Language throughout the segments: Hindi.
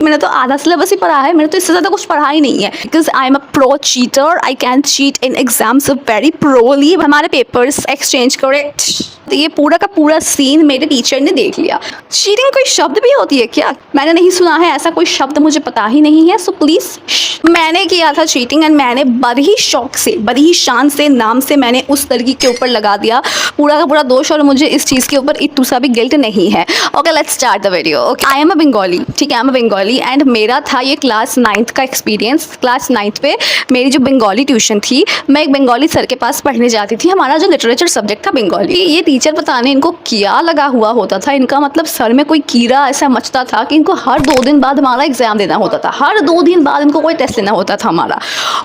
मैंने तो आधा सिलेबस ही पढ़ा है, मैंने तो इससे ज़्यादा कुछ पढ़ा ही नहीं है। Because I am a pro cheater, I can cheat in exams very प्रोली। हमारे पेपर्स एक्सचेंज करेक्ट, तो ये पूरा का पूरा सीन मेरे टीचर ने देख लिया। चीटिंग कोई शब्द भी होती है क्या? मैंने नहीं सुना है ऐसा कोई शब्द, मुझे पता ही नहीं है। सो प्लीज़, मैंने किया था चीटिंग एंड मैंने बड़ी ही शौक से, बड़ी ही शान से, नाम से मैंने उस लड़की के ऊपर लगा दिया पूरा का पूरा दोष, और मुझे इस चीज़ के ऊपर इतू सा भी गिल्ट नहीं है। Okay, let's start the video. Okay, I am a Bengali, ठीक है, I am a Bengali and मेरा था ये क्लास 9th का एक्सपीरियंस। क्लास 9th पे मेरी जो बंगाली ट्यूशन थी, मैं एक बंगाली सर के पास पढ़ने जाती थी। हमारा जो लिटरेचर सब्जेक्ट था बंगाली। ये टीचर पता नहीं इनको क्या लगा हुआ होता था, इनका मतलब सर में कोई कीड़ा ऐसा मचता था कि इनको हर 2 दिन बाद हमारा एग्जाम देना होता था। हर 2 दिन बाद इनको कोई टेस्ट लेना होता था हमारा।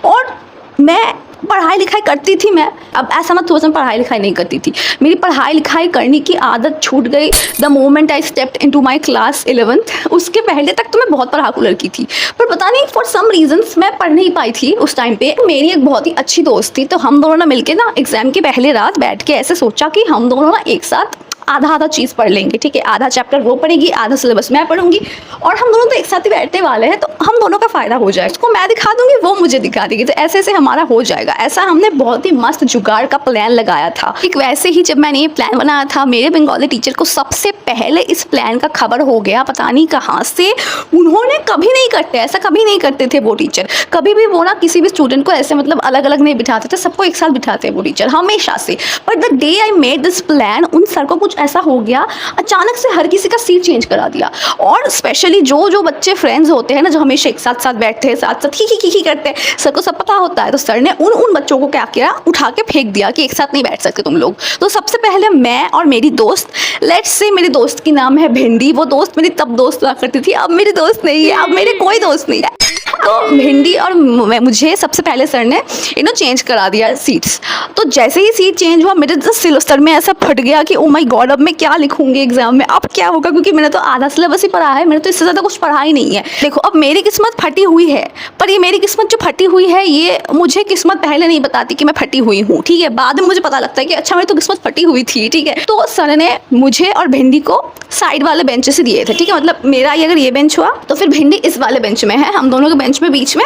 और मैं पढ़ाई लिखाई करती थी, मैं अब ऐसा मत सोचो मैं पढ़ाई लिखाई नहीं करती थी। मेरी पढ़ाई लिखाई करने की आदत छूट गई the moment I stepped into my class 11th। उसके पहले तक तो मैं बहुत पढ़ाकू लड़की थी, पर पता नहीं फॉर सम रीजंस मैं पढ़ नहीं पाई थी उस टाइम पे। मेरी एक बहुत ही अच्छी दोस्त थी, तो हम दोनों ने मिलके ना एग्जाम की पहले रात बैठ के ऐसे सोचा कि हम दोनों ना एक साथ आधा आधा चीज़ पढ़ लेंगे, ठीक है। आधा चैप्टर वो पढ़ेगी, आधा सिलेबस मैं पढ़ूंगी, और हम दोनों तो एक साथ ही बैठने वाले हैं, तो हम दोनों का फ़ायदा हो जाएगा। उसको मैं दिखा दूंगी, वो मुझे दिखा देगी, तो ऐसे ऐसे हमारा हो जाएगा। ऐसा हमने बहुत ही मस्त जुगाड़ का प्लान लगाया था। ठीक वैसे ही जब मैंने ये प्लान बनाया था, मेरे बंगाली टीचर को सबसे पहले इस प्लान का खबर हो गया, पता नहीं कहाँ से। उन्होंने कभी नहीं करते ऐसा, कभी नहीं करते थे वो टीचर। कभी भी वो ना किसी भी स्टूडेंट को ऐसे मतलब अलग अलग नहीं बिठाते थे, सबको एक साथ बिठाते हैं वो टीचर हमेशा से। But the day I made this plan, उन सर को कुछ ऐसा हो गया, अचानक से हर किसी का सीट चेंज करा दिया। और स्पेशली जो बच्चे फ्रेंड्स होते हैं ना, जो हमेशा एक साथ साथ बैठते हैं, साथ साथ ही करते हैं, सर को सब पता होता है, तो सर ने उन बच्चों को क्या किया, उठा के फेंक दिया कि एक साथ नहीं बैठ सकते तुम लोग। तो सबसे पहले मैं और मेरी दोस्त, लेट्स से मेरी दोस्त की नाम है भिंडी, वो दोस्त मेरी तब दोस्त हुआ करती थी, अब मेरी दोस्त नहीं है, अब मेरे कोई दोस्त नहीं है। तो भिंडी और मुझे सबसे पहले सर ने चेंज करा दिया सीट्स। तो जैसे ही सीट चेंज हुआ, मेरे सर में ऐसा फट गया कि ओ माय गॉड, अब मैं क्या लिखूंगी एग्जाम में, अब क्या होगा, क्योंकि मैंने तो आधा सिलेबस ही पढ़ा है, मैंने तो इससे ज़्यादा कुछ पढ़ा ही नहीं है। देखो, अब मेरी किस्मत फटी हुई है, पर ये मेरी किस्मत जो फटी हुई है, ये मुझे किस्मत पहले नहीं बताती कि मैं फटी हुई हूँ, ठीक है। बाद में मुझे पता लगता है कि अच्छा मेरी तो किस्मत फटी हुई थी, ठीक है। तो सर ने मुझे और भिंडी को साइड वाले बेंच से दिए थे, ठीक है। मतलब मेरा अगर ये बेंच हुआ तो फिर भिंडी इस वाले बेंच में है, हम दोनों के बेंच में बीच में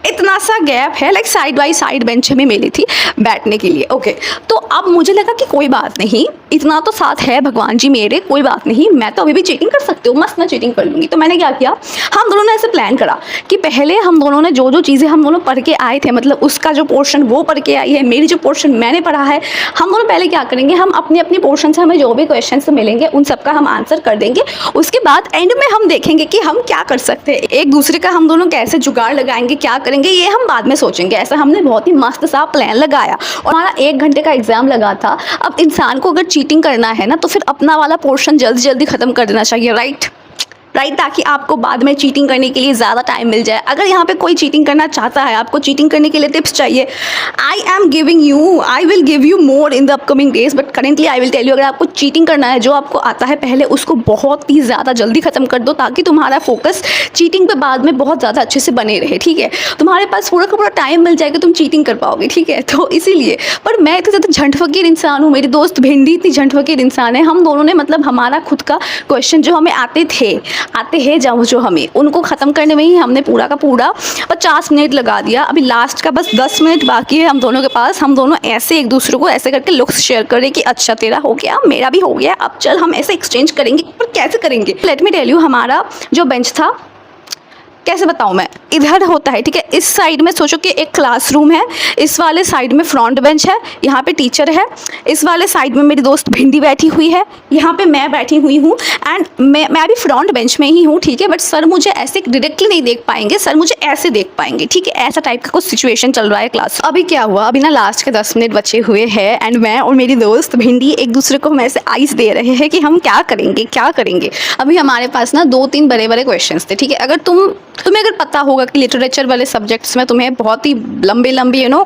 इतना सा गैप है, like side by side bench हमें मिली थी बैठने के लिए। ओके, तो अब मुझे लगा कि कोई बात नहीं, इतना तो साथ है भगवान जी मेरे, कोई बात नहीं, मैं तो अभी भी चीटिंग कर सकती हूँ, मस्त मैं चीटिंग कर लूँगी। तो मैंने क्या किया, हम दोनों ने ऐसे प्लान करा कि पहले हम दोनों ने जो चीज़ें हम दोनों पढ़ के आए थे, मतलब उसका जो पोर्शन वो पढ़ के आई है, मेरी जो पोर्शन मैंने पढ़ा है, हम दोनों पहले क्या करेंगे, हम अपने अपने पोर्शन से हमें जो भी क्वेश्चन मिलेंगे उन सबका हम आंसर कर देंगे। उसके बाद एंड में हम देखेंगे कि हम क्या कर सकते हैं, एक दूसरे का हम दोनों कैसे जुगाड़ लगाएंगे, क्या करेंगे, ये हम बाद में सोचेंगे। ऐसा हमने बहुत ही मस्त सा प्लान लगाया, और हमारा 1 घंटे का एग्जाम लगा था। अब इंसान को अगर चीटिंग करना है ना, तो फिर अपना वाला पोर्शन जल्दी जल्दी खत्म कर देना चाहिए, राइट, ताकि आपको बाद में चीटिंग करने के लिए ज़्यादा टाइम मिल जाए। अगर यहाँ पे कोई चीटिंग करना चाहता है, आपको चीटिंग करने के लिए टिप्स चाहिए, I will give you more in the upcoming days, but currently I will tell you, अगर आपको चीटिंग करना है, जो आपको आता है पहले उसको बहुत ही ज़्यादा जल्दी ख़त्म कर दो, ताकि तुम्हारा फोकस चीटिंग पे बाद में बहुत ज़्यादा अच्छे से बने रहे, ठीक है। तुम्हारे पास पूरा का पूरा टाइम मिल जाएगा, तुम चीटिंग कर पाओगे, ठीक है। तो इसीलिए, पर मैं इतनी ज़्यादा झंड फकीर इंसान हूँ, मेरी दोस्त भिंडी इतनी झंड फकीर इंसान है, हम दोनों ने मतलब हमारा खुद का क्वेश्चन जो हमें आते हैं जो हमें उनको ख़त्म करने में ही हमने पूरा का पूरा 50 मिनट लगा दिया। अभी लास्ट का बस 10 मिनट बाकी है हम दोनों के पास। हम दोनों ऐसे एक दूसरे को ऐसे करके लुक्स शेयर करें कि अच्छा तेरा हो गया, मेरा भी हो गया, अब चल हम ऐसे एक्सचेंज करेंगे। पर कैसे करेंगे, लेट मी टेल यू। हमारा जो बेंच था, कैसे बताऊँ मैं, इधर होता है, ठीक है। इस साइड में सोचो कि एक क्लासरूम है, इस वाले साइड में फ्रंट बेंच है, यहाँ पे टीचर है, इस वाले साइड में मेरी दोस्त भिंडी बैठी हुई है, यहाँ पे मैं बैठी हुई हूँ, एंड मैं भी फ्रंट बेंच में ही हूँ, ठीक है। बट सर मुझे ऐसे डायरेक्टली नहीं देख पाएंगे, सर मुझे ऐसे देख पाएंगे, ठीक है। ऐसा टाइप का कुछ सिचुएशन चल रहा है क्लास। अभी क्या हुआ, अभी ना लास्ट के 10 मिनट बचे हुए हैं, एंड मैं और मेरी दोस्त भिंडी एक दूसरे को हम ऐसे आइस दे रहे हैं कि हम क्या करेंगे। अभी हमारे पास ना 2-3 बड़े बड़े क्वेश्चन थे, ठीक है। अगर तुम्हें अगर पता होगा कि लिटरेचर वाले सब्जेक्ट्स में तुम्हें बहुत ही लंबे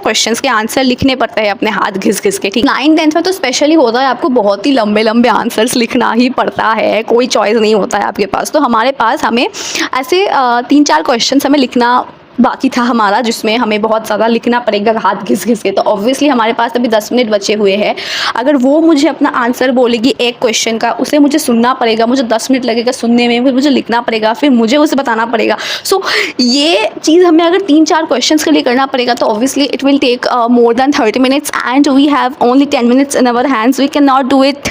क्वेश्चंस के आंसर लिखने पड़ते हैं अपने हाथ घिस के, ठीक। 9th-10th में तो स्पेशली होता है, आपको बहुत ही लंबे आंसर्स लिखना ही पड़ता है, कोई चॉइस नहीं होता है आपके पास। तो हमारे पास हमें ऐसे 3-4 क्वेश्चंस हमें लिखना बाकी था हमारा, जिसमें हमें बहुत ज़्यादा लिखना पड़ेगा हाथ घिस घिस के। तो ऑब्वियसली हमारे पास अभी 10 मिनट बचे हुए हैं। अगर वो मुझे अपना आंसर बोलेगी एक क्वेश्चन का, उसे मुझे सुनना पड़ेगा, मुझे 10 मिनट लगेगा सुनने में, फिर मुझे लिखना पड़ेगा, फिर मुझे उसे बताना पड़ेगा। सो ये चीज़ हमें अगर 3-4 क्वेश्चंस के लिए करना पड़ेगा तो obviously it will take more than 30 minutes and we have only 10 minutes in our hands. We can not do it.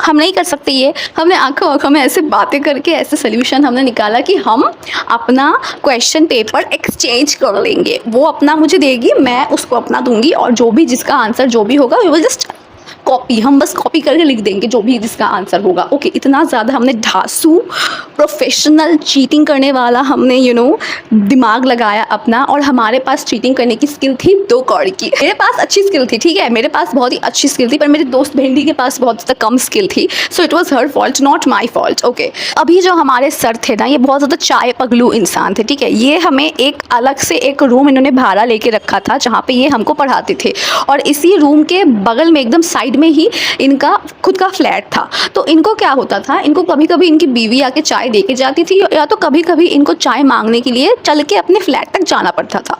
हम नहीं कर सकते ये। हमने आंखों में ऐसे बातें करके ऐसे सोल्यूशन हमने निकाला कि हम अपना क्वेश्चन पेपर एक्सचेंज कर लेंगे। वो अपना मुझे देगी, मैं उसको अपना दूंगी, और जो भी जिसका आंसर जो भी होगा वी विल जस्ट कॉपी, हम बस कॉपी करके लिख देंगे जो भी जिसका आंसर होगा। ओके, इतना ज़्यादा हमने धांसू प्रोफेशनल चीटिंग करने वाला हमने दिमाग लगाया अपना, और हमारे पास चीटिंग करने की स्किल थी 2 कौड़ी की। मेरे पास अच्छी स्किल थी, ठीक है, मेरे पास बहुत ही अच्छी स्किल थी, पर मेरे दोस्त भिंडी के पास बहुत ज़्यादा कम स्किल थी। So it was her fault, not my fault. Okay, अभी जो हमारे सर थे ना, ये बहुत ज़्यादा चाय पगलू इंसान थे, ठीक है। ये हमें एक अलग से एक रूम इन्होंने भाड़ा लेके रखा था जहाँ पे ये हमको पढ़ाते थे, और इसी रूम के बगल में एकदम साइड में ही इनका खुद का फ्लैट था। तो इनको क्या होता था, इनको कभी कभी इनकी बीवी आके चाय दे के जाती थी, या तो कभी कभी इनको चाय मांगने के लिए चल के अपने फ्लैट तक जाना पड़ता था।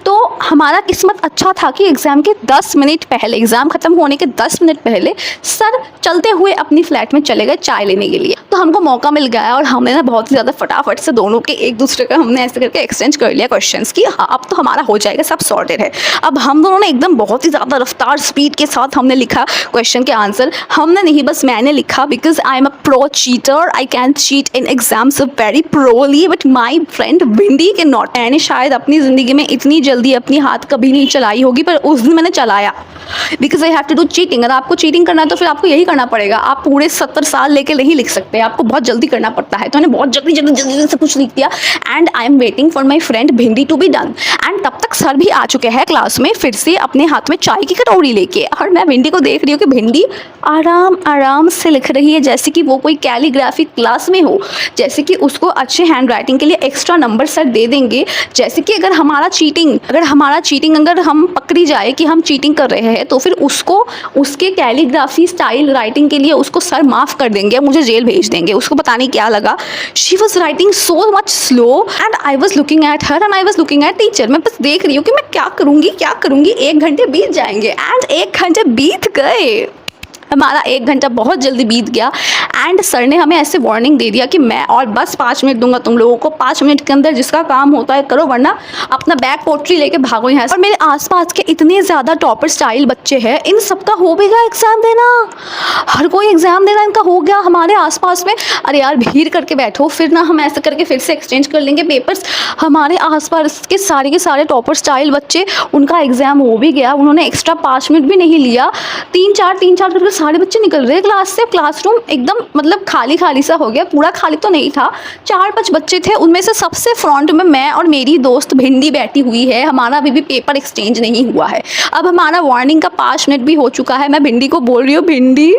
तो हमारा किस्मत अच्छा था कि एग्ज़ाम के 10 मिनट पहले, एग्ज़ाम ख़त्म होने के 10 मिनट पहले सर चलते हुए अपनी फ्लैट में चले गए चाय लेने के लिए। तो हमको मौका मिल गया, और हमने ना बहुत ही ज़्यादा फटाफट से दोनों के एक दूसरे का हमने ऐसे करके एक्सचेंज कर लिया क्वेश्चंस कि हाँ अब तो हमारा हो जाएगा, सब सॉर्टेड है। अब हम दोनों ने एकदम बहुत ही ज़्यादा रफ्तार स्पीड के साथ हमने लिखा क्वेश्चन के आंसर। हमने नहीं, बस मैंने लिखा, because I am a pro cheater, I can cheat in exams very प्रोली, but my friend भिंडी कैन नॉट। मैंने शायद अपनी ज़िंदगी में इतनी जल्दी अपनी हाथ कभी नहीं चलाई होगी, पर उस दिन मैंने चलाया, because I have to do cheating. अगर आपको चीटिंग करना है तो फिर आपको यही करना पड़ेगा। आप पूरे 70 साल लेके नहीं लिख सकते, आपको बहुत जल्दी करना पड़ता है। तो मैंने बहुत जल्दी सब कुछ लिख दिया, and I am waiting for my friend भिंडी टू बी डन। एंड तब तक सर भी आ चुके हैं क्लास में, फिर से अपने हाथ में चाय की कटोरी लेके, और मैं भिंडी को देख रही हूँ कि भिंडी आराम आराम से लिख रही है, जैसे कि वो कोई कैलीग्राफी क्लास में हो, जैसे कि उसको अच्छे हैंड राइटिंग के लिए एक्स्ट्रा नंबर सर दे देंगे। जैसे कि अगर हमारा चीटिंग अगर हम पकड़ी जाए कि हम चीटिंग कर रहे हैं, तो फिर उसको उसके कैलीग्राफी स्टाइल राइटिंग के लिए उसको सर माफ़ कर देंगे, मुझे जेल भेज देंगे। उसको पता नहीं क्या लगा, she was writing so much slow, and I was looking at her and I was looking at teacher. मैं बस देख रही हूँ कि मैं क्या करूँगी। 1 घंटे बीत जाएंगे, एंड 1 घंटे बीत गए। हमारा 1 घंटा बहुत जल्दी बीत गया, एंड सर ने हमें ऐसे वार्निंग दे दिया कि मैं और बस 5 मिनट दूंगा तुम लोगों को, 5 मिनट के अंदर जिसका काम होता है करो, वरना अपना बैग पोट्री लेके भागो यहाँ से। और मेरे आसपास के इतने ज़्यादा टॉपर स्टाइल बच्चे हैं, इन सबका हो भी गया एग्ज़ाम देना, हर कोई एग्ज़ाम देना इनका हो गया हमारे आसपास में। अरे यार भीड़ करके बैठो, फिर ना हम ऐसे करके फिर से एक्सचेंज कर लेंगे पेपर्स। हमारे आसपास के सारे टॉपर स्टाइल बच्चे, उनका एग्ज़ाम हो भी गया, उन्होंने एक्स्ट्रा 5 मिनट भी नहीं लिया, 3-4 करके सारे बच्चे निकल रहे क्लास से। क्लासरूम एकदम मतलब खाली सा हो गया, पूरा खाली तो नहीं था, 4-5 बच्चे थे, उनमें से सबसे फ्रंट में मैं और मेरी दोस्त भिंडी बैठी हुई है। हमारा अभी भी पेपर एक्सचेंज नहीं हुआ है। अब हमारा वार्निंग का 5 मिनट भी हो चुका है। मैं भिंडी को बोल रही हूँ, भिंडी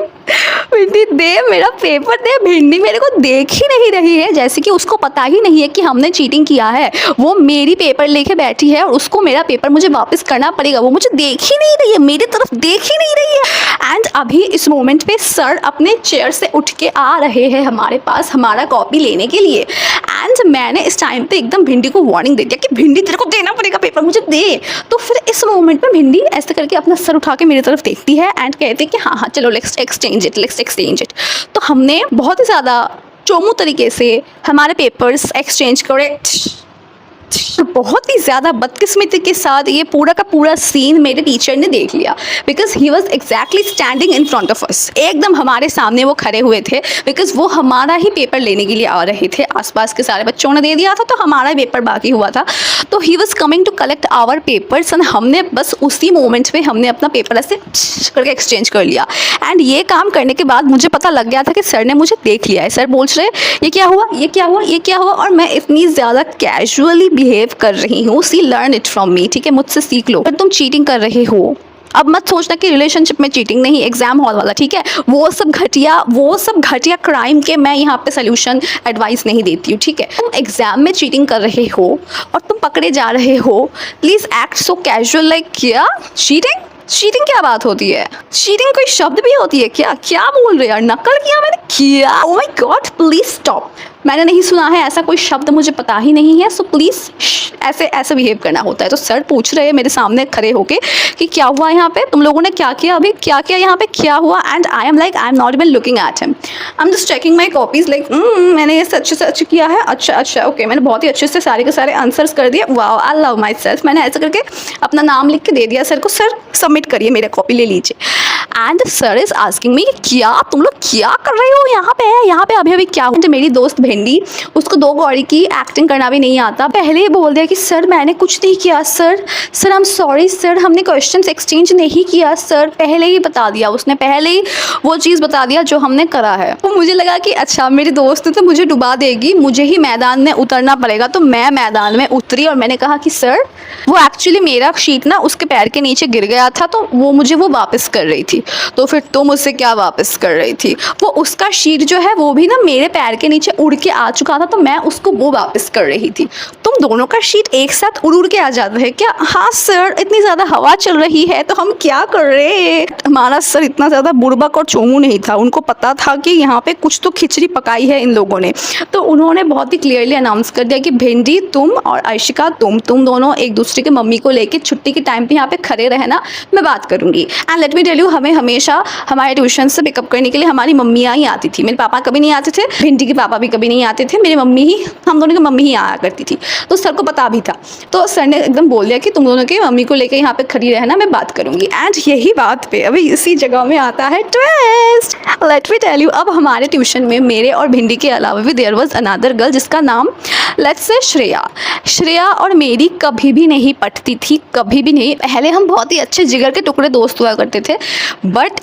दे मेरा पेपर दे। भिंडी मेरे को देख ही नहीं रही है, जैसे कि उसको पता ही नहीं है कि हमने चीटिंग किया है। वो मेरी पेपर लेके बैठी है, और उसको मेरा पेपर मुझे वापस करना पड़ेगा। वो मुझे देख ही नहीं रही है, मेरी तरफ देख ही नहीं रही है। एंड अभी इस मोमेंट पे सर अपने चेयर से उठ के आ रहे हैं हमारे पास हमारा कॉपी लेने के लिए, एंड मैंने इस टाइम पे एकदम भिंडी को वार्निंग दे दिया कि भिंडी तेरे को देना पड़ेगा पेपर, मुझे दे। तो फिर इस मोमेंट में भिंडी ऐसे करके अपना सर उठा के मेरी तरफ देखती है, एंड कहती है कि हाँ चलो लेट्स एक्सचेंज इट। तो हमने बहुत ही ज़्यादा चोमू तरीके से हमारे पेपर्स एक्सचेंज करे। बहुत ही ज़्यादा बदकिस्मती के साथ ये पूरा का पूरा सीन मेरे टीचर ने देख लिया, because he was exactly standing in front of us. एकदम हमारे सामने वो खड़े हुए थे, बिकॉज वो हमारा ही पेपर लेने के लिए आ रहे थे। आसपास के सारे बच्चों ने दे दिया था, तो हमारा पेपर बाकी हुआ था। तो he was coming to collect our papers, and हमने बस उसी मोमेंट में हमने अपना पेपर ऐसे करके एक्सचेंज कर लिया। एंड ये काम करने के बाद मुझे पता लग गया था कि सर ने मुझे देख लिया है। सर बोल रहे ये क्या हुआ, और मैं इतनी ज़्यादा कैजुअली बिहेव कर रही हूँ। सी लर्न इट फ्रॉम मी, ठीक है, मुझसे सीख लो। अगर तुम चीटिंग कर रहे हो, अब मत सोचना कि रिलेशनशिप में चीटिंग नहीं, एग्जाम हॉल वाला, ठीक है, वो सब घटिया क्राइम के मैं यहाँ पे सोल्यूशन एडवाइस नहीं देती हूँ, ठीक है। तुम एग्जाम में चीटिंग कर रहे हो और तुम पकड़े जा रहे हो, please act so casual like क्या चीटिंग क्या बात होती है? चीटिंग कोई शब्द भी होती है क्या? क्या बोल रहे यार, नकल किया मैंने, किया। Oh my God, please stop. मैंने नहीं सुना है, ऐसा कोई शब्द मुझे पता ही नहीं है, सो प्लीज़ ऐसे ऐसे बिहेव करना होता है। तो सर पूछ रहे हैं मेरे सामने खड़े होके कि क्या हुआ यहाँ पे, तुम लोगों ने क्या किया, अभी क्या किया यहाँ पे, क्या हुआ। And I am like, I am not even looking at him, I am just checking my copies like मैंने ये अच्छे से अच्छे किया है, अच्छा ओके, मैंने बहुत ही अच्छे से सारे के सारे आंसर्स कर दिए, wow I love my self. मैंने ऐसे करके अपना नाम लिख के दे दिया सर को, सर सबमिट करिए, मेरा कॉपी ले लीजिए। And sir is asking me क्या तुम लोग क्या कर रहे हो यहाँ पे, यहाँ पे अभी क्या हुआ। मेरी दोस्त भिंडी, उसको 2 कौड़ी की एक्टिंग करना भी नहीं आता, पहले ही बोल दिया कि सर मैंने कुछ नहीं किया, sir I am sorry sir, हमने क्वेश्चंस एक्सचेंज नहीं किया सर, पहले ही बता दिया उसने, पहले ही वो चीज़ बता दिया जो हमने करा है। तो मुझे लगा कि अच्छा मेरी दोस्त तो मुझे डुबा देगी, मुझे ही मैदान में उतरना पड़ेगा। तो मैं मैदान में उतरी और मैंने कहा कि सर वो एक्चुअली मेरा शीट ना उसके पैर के नीचे गिर गया था, तो वो मुझे वो वापस कर रही थी। तो फिर तुम उससे क्या वापस कर रही थी, वो उसका शीट जो है वो भी ना मेरे पैर के नीचे उड़ के आ चुका था, तो मैं उसको वो वापस कर रही थी। तुम दोनों का शीट एक साथ उड़ के आ जाता है क्या? हाँ सर, इतनी ज़्यादा हवा चल रही है तो हम क्या कर रहे हैं। हमारा सर इतना ज़्यादा बुड़बक और चोमू नहीं था, उनको पता था कि यहाँ पे कुछ तो खिचड़ी पकाई है इन लोगों ने। तो उन्होंने बहुत ही क्लियरली अनाउंस कर दिया कि भिंडी तुम और आयशिका तुम दोनों एक दूसरे के मम्मी को लेके छुट्टी के टाइम पे यहाँ पे खड़े रहना, मैं बात करूँगी। And let me tell you, हमें हमेशा हमारे ट्यूशन से पिकअप करने के लिए हमारी मम्मियाँ ही आती थी, मेरे पापा कभी नहीं आते थे, भिंडी के पापा भी कभी नहीं आते थे, मेरी मम्मी ही, हम दोनों की मम्मी ही आया करती थी। तो सर को पता भी था, तो सर ने एकदम बोल दिया कि तुम दोनों की मम्मी को लेकर यहाँ पे खड़ी रहना, मैं बात करूँगी। एंड यही बात पे अभी इसी जगह में आता है twist. Let me tell you, अब हमारे ट्यूशन में मेरे और भिंडी के अलावा भी देयर वाज अनदर गर्ल जिसका नाम लेट्स से श्रेया और मेरी कभी भी नहीं पटती थी, कभी भी नहीं। पहले हम बहुत ही अच्छे जिगर के टुकड़े दोस्त हुआ करते थे, बट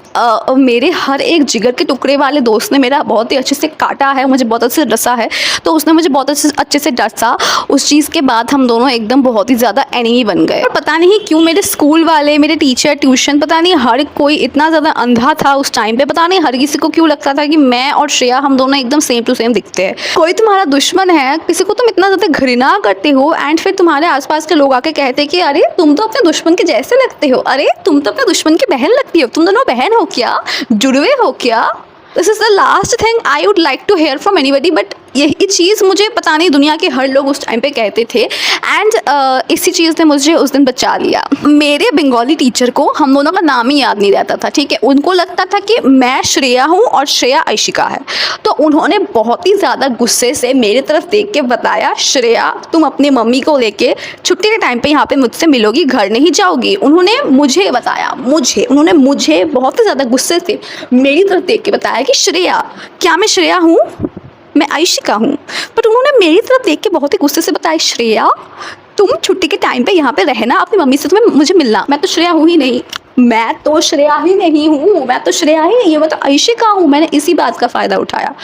मेरे हर एक जिगर के टुकड़े वाले दोस्त ने मेरा बहुत ही अच्छे से काटा है, मुझे बहुत अच्छे से डसा है, तो उसने मुझे बहुत अच्छे से डसा। उस चीज़ के बाद हम दोनों एकदम बहुत ही ज़्यादा एनिमी बन गए। और पता नहीं क्यों मेरे स्कूल वाले, मेरे टीचर, ट्यूशन, पता नहीं हर कोई इतना ज़्यादा अंधा था उस टाइम पे, पता नहीं हर किसी को क्यों लगता था कि मैं और श्रेया हम दोनों एकदम सेम टू सेम दिखते हैं। कोई तुम्हारा दुश्मन है, किसी को तुम इतना ज़्यादा घृणा करते हो, एंड फिर तुम्हारे आसपास के लोग आके कहते हैं कि अरे तुम तो अपने दुश्मन के जैसे लगते हो, अरे तुम तो अपने दुश्मन की बहन लगती हो, तुम दोनों बहन हो क्या, जुड़वे हो क्या। This is the last thing I would like to hear from anybody, but यही चीज़ मुझे पता नहीं दुनिया के हर लोग उस टाइम पे कहते थे। एंड इसी चीज़ ने मुझे उस दिन बचा लिया। मेरे बंगाली टीचर को हम दोनों का नाम ही याद नहीं रहता था, ठीक है, उनको लगता था कि मैं श्रेया हूँ और श्रेया आयशिका है। तो उन्होंने बहुत ही ज़्यादा गुस्से से मेरी तरफ देख के बताया, श्रेया तुम अपनी मम्मी को लेके छुट्टी के टाइम पे यहाँ पे मुझसे मिलोगी, घर नहीं जाओगी। उन्होंने मुझे बताया, उन्होंने मुझे बहुत ही ज़्यादा गुस्से से मेरी तरफ देख के बताया कि श्रेया, क्या मैं श्रेया हूँ, मैं आयशिका हूँ। बट उन्होंने मेरी तरफ देख के बहुत ही गुस्से से बताया, श्रेया तुम छुट्टी के टाइम पे यहाँ पे रहना, अपनी मम्मी से तुम्हें मुझे मिलना। मैं तो श्रेया हूँ ही नहीं, मैं तो श्रेया ही नहीं हूँ, मैं तो श्रेया ही नहीं हूँ, मैं तो आयशिका हूँ। मैंने इसी बात का फ़ायदा उठाया।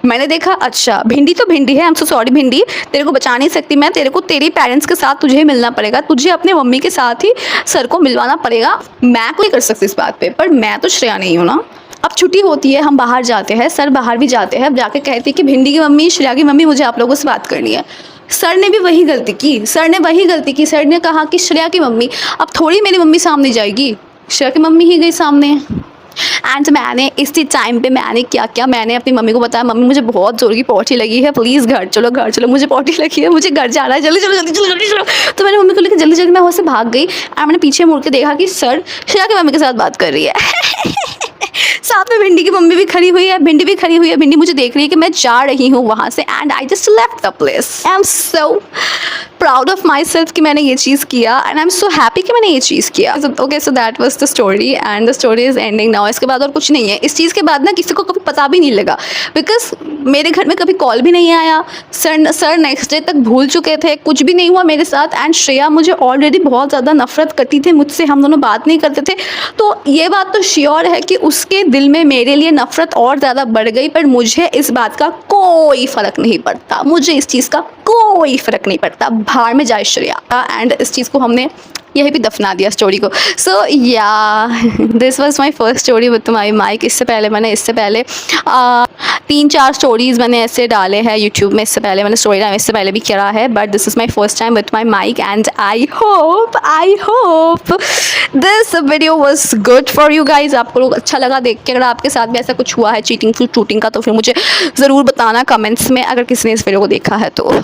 मैंने देखा अच्छा भिंडी तो भिंडी है, आई एम सो सॉरी भिंडी, तेरे को बचा नहीं सकती मैं, तेरे को तेरी पेरेंट्स के साथ तुझे मिलना पड़ेगा, तुझे अपने मम्मी के साथ ही सर को मिलवाना पड़ेगा, मैं कोई कर सकती इस बात पर, पर मैं तो श्रेया नहीं हूँ ना। अब छुट्टी होती है, हम बाहर जाते हैं, सर बाहर भी जाते हैं, जाके कहते हैं कि भिंडी की मम्मी, श्रेया की मम्मी, मुझे आप लोगों से बात करनी है। सर ने भी वही गलती की, सर ने कहा कि श्रेया की मम्मी, अब थोड़ी मेरी मम्मी सामने जाएगी, श्रेया की मम्मी ही गई सामने। एंड मैंने इसी टाइम पे मैंने क्या किया, मैंने अपनी मम्मी को बताया, मम्मी मुझे बहुत ज़ोर की पॉटी लगी है, प्लीज़ घर चलो, मुझे पॉटी लगी है, मुझे घर जाना है, जल्दी चलो। तो मैंने मम्मी को लेकर जल्दी मैं वहाँ से भाग गई। एंड मैंने पीछे मुड़ के देखा कि सर श्रेया की मम्मी के साथ बात कर रही है। साथ में भिंडी की मम्मी भी खड़ी हुई है, भिंडी भी खड़ी हुई है, भिंडी मुझे देख रही है कि मैं जा रही हूँ वहाँ से। And I just left the place. I am so proud of my self कि मैंने ये चीज़ किया, and I am so happy कि मैंने ये चीज़ किया। Okay, so that was the story and the story is ending now. इसके बाद और कुछ नहीं है। इस चीज़ के बाद ना किसी को कभी पता भी नहीं लगा, बिकॉज मेरे घर में कभी कॉल भी नहीं आया, सर नेक्स्ट डे तक भूल चुके थे, कुछ भी नहीं हुआ मेरे साथ। एंड श्रेया मुझे ऑलरेडी बहुत ज़्यादा नफरत करती थी मुझसे, हम दोनों बात नहीं करते थे। तो ये बात तो श्योर है कि उसके दिल में मेरे लिए नफरत और ज़्यादा बढ़ गई, पर मुझे इस बात का कोई फ़र्क नहीं पड़ता, मुझे इस चीज़ का कोई फ़र्क नहीं पड़ता, बाहर में जाए श्रेया। एंड इस चीज़ को हमने यही भी दफना दिया स्टोरी को। So yeah this was my first story with my mic. इससे पहले 3-4 स्टोरीज़ मैंने ऐसे डाले हैं यूट्यूब में। इससे पहले मैंने स्टोरी टाइम इससे पहले भी करा है, but this is my first time with my mic and I hope this video was good for you guys. आपको लोग अच्छा लगा देख के? अगर आपके साथ भी ऐसा कुछ हुआ है चीटिंग का, तो फिर मुझे ज़रूर बताना कमेंट्स में, अगर किसी ने इस वीडियो को देखा है तो